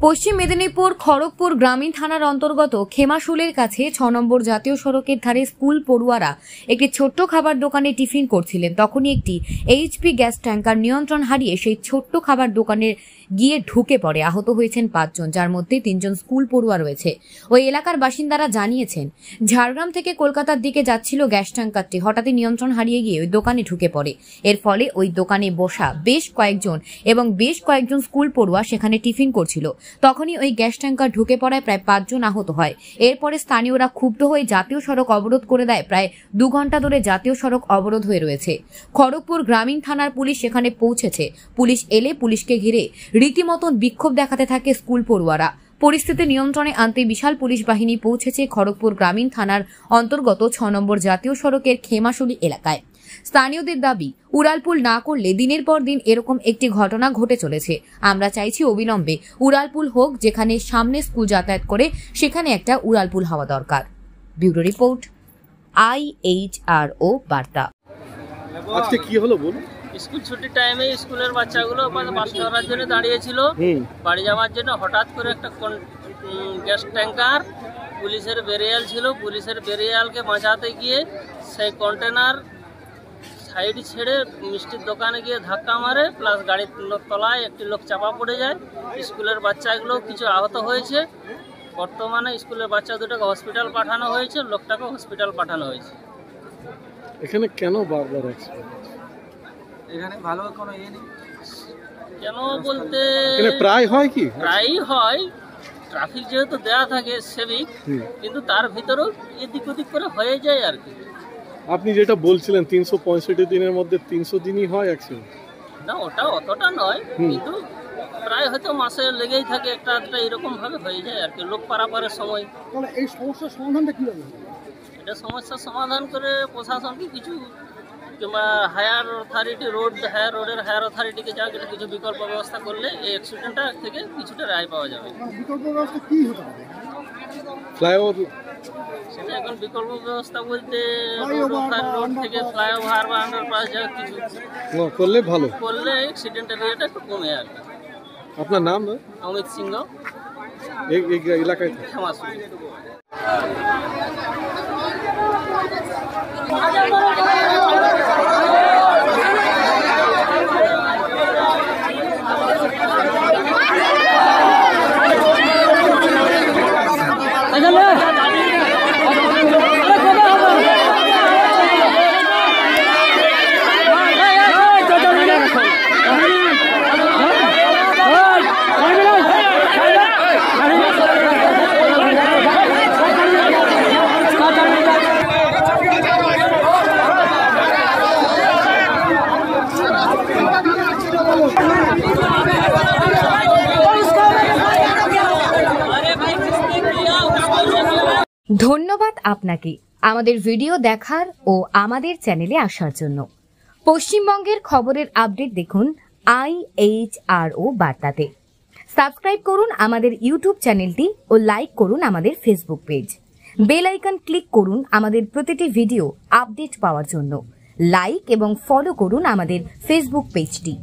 পশ্চিম মেদিনীপুর খড়গপুর গ্রামীণ থানার অন্তর্গত খেমাশুলের কাছে 6 নম্বর জাতীয় সড়কের ধারে স্কুল পড়ুয়ারা একটি ছোট্ট খাবার দোকানে টিফিন করছিলেন। তখনই একটি এইচপি গ্যাস ট্যাঙ্কার নিয়ন্ত্রণ হারিয়ে সেই ছোট্ট খাবার দোকানে গিয়ে ঢুকে পড়ে। আহত হয়েছেন 5 জন, যার মধ্যে 3 জন স্কুল পড়ুয়া রয়েছে। ওই এলাকার বাসিন্দারা জানিয়েছেন, ঝাড়গ্রাম থেকে কলকাতার দিকে যাচ্ছিল গ্যাস ট্যাঙ্কারটি, হঠাৎই নিয়ন্ত্রণ হারিয়ে গিয়ে ওই দোকানে ঢুকে পড়ে। এর ফলে ওই দোকানে বসা বেশ কয়েকজন স্কুল পড়ুয়া সেখানে টিফিন করছিল। তখনই ওই গ্যাস ট্যাঙ্কার ঢুকে পড়ায় প্রায় 5 জন আহত হয়। এরপরে স্থানীয়রা ক্ষুব্ধ হয়ে জাতীয় সড়ক অবরোধ করে দেয়। প্রায় 2 ঘন্টা ধরে জাতীয় সড়ক অবরোধ হয়ে রয়েছে। খড়গপুর গ্রামীণ থানার পুলিশ সেখানে পৌঁছেছে। পুলিশ এলে পুলিশকে ঘিরে রীতিমতন বিক্ষোভ দেখাতে থাকে স্কুল পড়ুয়ারা। পরিস্থিতি নিয়ন্ত্রণে আনতে বিশাল পুলিশ বাহিনী পৌঁছেছে খড়গপুর গ্রামীণ থানার অন্তর্গত 6 নম্বর জাতীয় সড়কের খেমাশুলি এলাকায়। স্থানীয়দের দাবি, উড়ালপুল না করলে দিনের পর দিন এরকম একটি ঘটনা ঘটে চলেছে। আমরা চাইছি অবিলম্বে উড়ালপুল হোক, যেখানে সামনে স্কুল যাতায়াত করে সেখানে একটা উড়ালপুল হওয়া দরকার। ব্যুরো রিপোর্ট, IHRO বার্তা। আজকে কি হলো বলুন? স্কুল ছুটির টাইমে স্কুলের বাচ্চাগুলো বাস করার জন্য দাঁড়িয়েছিল বাড়ি যাওয়ার জন্য। হঠাৎ করে একটা গ্যাস ট্যাঙ্কার পুলিশের বেরিয়াল ছিল, পুলিশের বেরিয়ালকে বাঁচাতে গিয়ে সেই কন্টেনার সাইড ছেড়ে মিষ্টির দোকানে গিয়ে ধাক্কা মারে, প্লাস গাড়ির তলায় একটি লোক চাপা পড়ে যায়। স্কুলের বাচ্চাগুলো কিছু আহত হয়েছে। বর্তমানে স্কুলের বাচ্চা দুটোকে হসপিটাল পাঠানো হয়েছে, লোকটাকে হসপিটাল পাঠানো হয়েছে। এখানে কেন বারবার এখানে ভালো কোনো ইয়ে নেই কেন বলতে, প্রায় হয় কি? প্রায়ই হয়। ট্রাফিক যেহেতু দেওয়া থাকে সেভিক, কিন্তু তার ভিতরেও এদিক ওদিক করে হয়ে যায় আর কি। আপনি যেটা বলছিলেন 365 দিনের মধ্যে 300 দিনই হয় অ্যাক্সিডেন্ট, না ওটা অতটা নয়, কিন্তু প্রায় হয়তো মাসে লেগেই থাকে একটা এরকম ভাবে হয়ে যায় আর কি, লোক পারাপারের সময়। এই সমস্যার সমাধানটা কিভাবে? এটা সমস্যার সমাধান করে প্রশাসনকে কিছু, কিংবা হায়ার রোডের হায়ার অথরিটিকে যা কিছু বিকল্প ব্যবস্থা করলে এই অ্যাক্সিডেন্টটা থেকে কিছুটা রায় পাওয়া যাবে। বিকল্প ব্যবস্থা কি হতে পারে? ফ্লাইওভার, সেটা এখন বিকল্প ব্যবস্থা বলতে রোড থেকে ফ্লাইওভার বা আন্ডারপাস যা কিছু করলে ভালো, করলে অ্যাক্সিডেন্টের রেট একটু কমে আর কি। আপনার নাম? অমিত সিংহ, এই এলাকায় খেমাশুলি। ধন্যবাদ আপনাকে আমাদের ভিডিও দেখার ও আমাদের চ্যানেলে আসার জন্য। পশ্চিমবঙ্গের খবরের আপডেট দেখুন IHRO বার্তাতে। সাবস্ক্রাইব করুন আমাদের ইউটিউব চ্যানেলটি ও লাইক করুন আমাদের Facebook page. Bell icon click করুন আমাদের প্রতিটি ভিডিও আপডেট পাওয়ার জন্য। লাইক এবং ফলো করুন আমাদের ফেসবুক পেজটি।